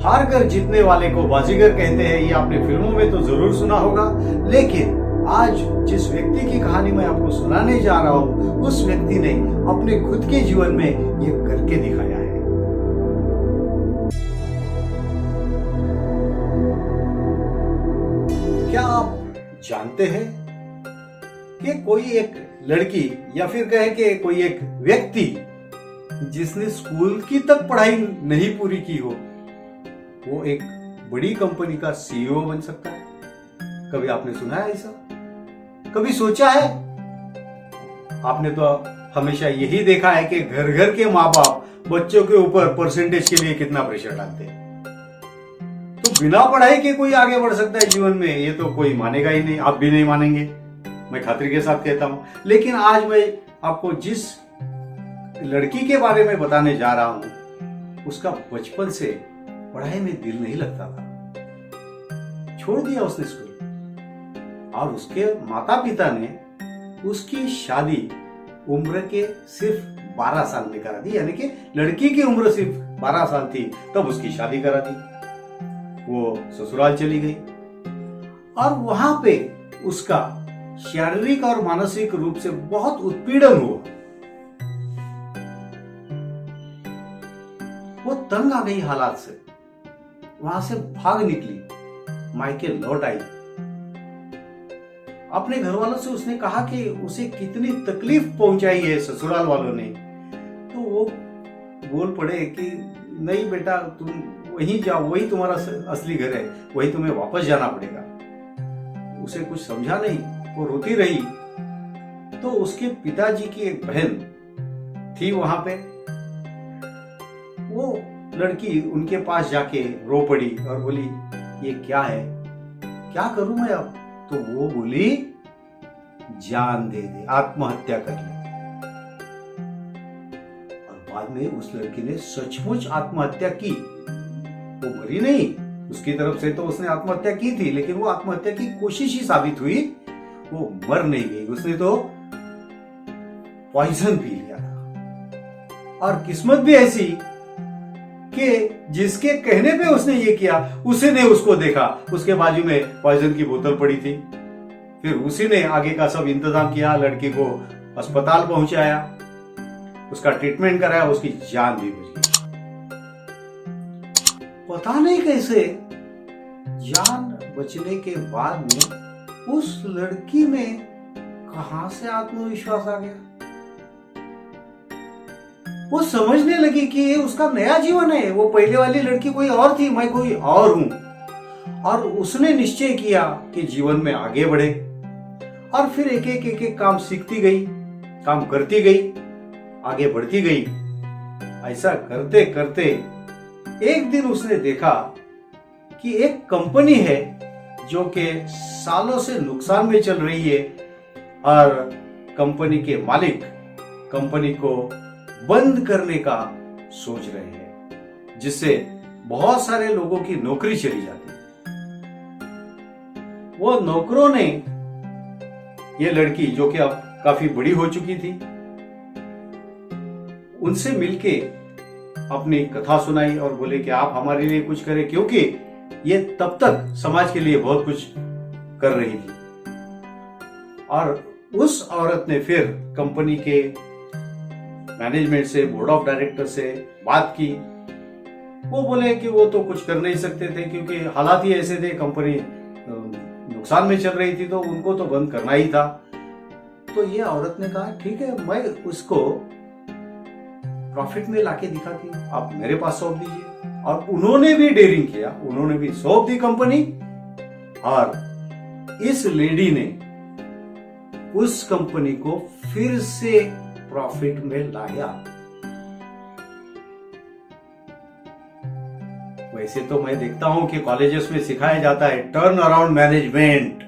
हार कर जीतने वाले को बाजीगर कहते हैं, ये आपने फिल्मों में तो जरूर सुना होगा। लेकिन आज जिस व्यक्ति की कहानी मैं आपको सुनाने जा रहा हूं, उस व्यक्ति ने अपने खुद के जीवन में ये करके दिखाया है। क्या आप जानते हैं कि कोई एक लड़की या फिर कहे कि कोई एक व्यक्ति जिसने स्कूल की तक पढ़ाई नहीं पूरी की हो, वो एक बड़ी कंपनी का सीईओ बन सकता है? कभी आपने सुना है ऐसा? कभी सोचा है? आपने तो हमेशा यही देखा है कि घर घर के माँ बाप बच्चों के ऊपर परसेंटेज के लिए कितना प्रेशर डालते हैं। तो बिना पढ़ाई के कोई आगे बढ़ सकता है जीवन में, ये तो कोई मानेगा ही नहीं। आप भी नहीं मानेंगे, मैं खातिर के साथ कहता हूं। लेकिन आज मैं आपको जिस लड़की के बारे में बताने जा रहा हूं, उसका बचपन से पढ़ाई में दिल नहीं लगता था। छोड़ दिया उसने स्कूल, और उसके माता पिता ने उसकी शादी उम्र के सिर्फ 12 साल में करा दी। यानी कि लड़की की उम्र सिर्फ 12 साल थी तब उसकी शादी करा दी। वो ससुराल चली गई और वहां पे उसका शारीरिक और मानसिक रूप से बहुत उत्पीड़न हुआ। वो तंग आ गई हालात से, वहां से भाग निकली, मायके लौट आई। अपने घर वालों से उसने कहा कि उसे कितनी तकलीफ पहुंचाई है ससुराल वालों ने। तो वो बोल पड़े कि नहीं बेटा, तुम वहीं जाओ, वही तुम्हारा असली घर है, वही तुम्हें वापस जाना पड़ेगा। उसे कुछ समझा नहीं, वो रोती रही। तो उसके पिताजी की एक बहन थी वहां पे, वो लड़की उनके पास जाके रो पड़ी और बोली ये क्या है, क्या करूं मैं अब? तो वो बोली जान दे दे, आत्महत्या कर ले। और बाद में उस लड़की ने सचमुच आत्महत्या की। वो मरी नहीं, उसकी तरफ से तो उसने आत्महत्या की थी, लेकिन वो आत्महत्या की कोशिश ही साबित हुई, वो मर नहीं गई। उसने तो पॉइजन पी लिया था। और किस्मत भी ऐसी कि जिसके कहने पे उसने ये किया, उसी ने उसको देखा, उसके बाजू में पॉइजन की बोतल पड़ी थी। फिर उसी ने आगे का सब इंतजाम किया, लड़की को अस्पताल पहुंचाया, उसका ट्रीटमेंट कराया, उसकी जान भी बच गई। पता नहीं कैसे जान बचने के बाद में उस लड़की में कहां से आत्मविश्वास आ गया। वो समझने लगी कि ये उसका नया जीवन है। वो पहले वाली लड़की कोई और थी, मैं कोई और हूं। और उसने निश्चय किया कि जीवन में आगे बढ़े। और फिर एक एक काम सीखती गई, काम करती गई, आगे बढ़ती गई। ऐसा करते करते एक दिन उसने देखा कि एक कंपनी है जो कि सालों से नुकसान में चल रही है, और कंपनी के मालिक कंपनी को बंद करने का सोच रहे हैं, जिससे बहुत सारे लोगों की नौकरी चली जाती है। वो नौकरों ने ये लड़की, जो कि अब काफी बड़ी हो चुकी थी, उनसे मिलके अपनी कथा सुनाई और बोले कि आप हमारे लिए कुछ करें, क्योंकि ये तब तक समाज के लिए बहुत कुछ कर रही थी। और उस औरत ने फिर कंपनी के मैनेजमेंट से, बोर्ड ऑफ डायरेक्टर से बात की। वो बोले कि वो तो कुछ कर नहीं सकते थे, क्योंकि हालात ही ऐसे थे, कंपनी नुकसान में चल रही थी, तो उनको तो बंद करना ही था। तो ये औरत ने कहा ठीक है, मैं उसको प्रॉफिट में लाके दिखाती हूँ, आप मेरे पास सौंप दीजिए। और उन्होंने भी डेयरिंग किया, उन्होंने भी सौंप दी कंपनी। और इस लेडी ने उस कंपनी को फिर से प्रॉफिट में लाया। वैसे तो मैं देखता हूं कि कॉलेजेस में सिखाया जाता है टर्न अराउंड मैनेजमेंट।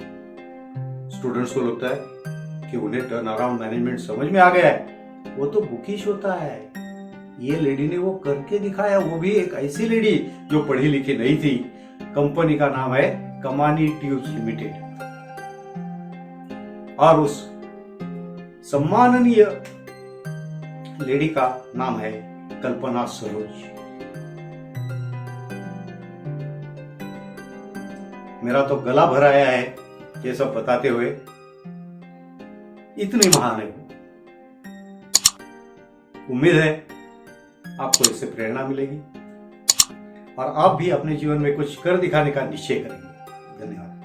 स्टूडेंट्स को लगता है कि उन्हें टर्न अराउंड मैनेजमेंट समझ में आ गया है, वो तो बुकिश होता है। ये लेडी ने वो करके दिखाया, वो भी एक ऐसी लेडी जो पढ़ी लिखी नहीं थी। कंपनी का नाम है कमानी ट्यूब्स लिमिटेड, और उस सम्माननीय लेडी का नाम है कल्पना सरोज। मेरा तो गला भर आया है ये सब बताते हुए। इतनी महान है वो। उम्मीद है आपको इससे प्रेरणा मिलेगी और आप भी अपने जीवन में कुछ कर दिखाने का निश्चय करेंगे। धन्यवाद।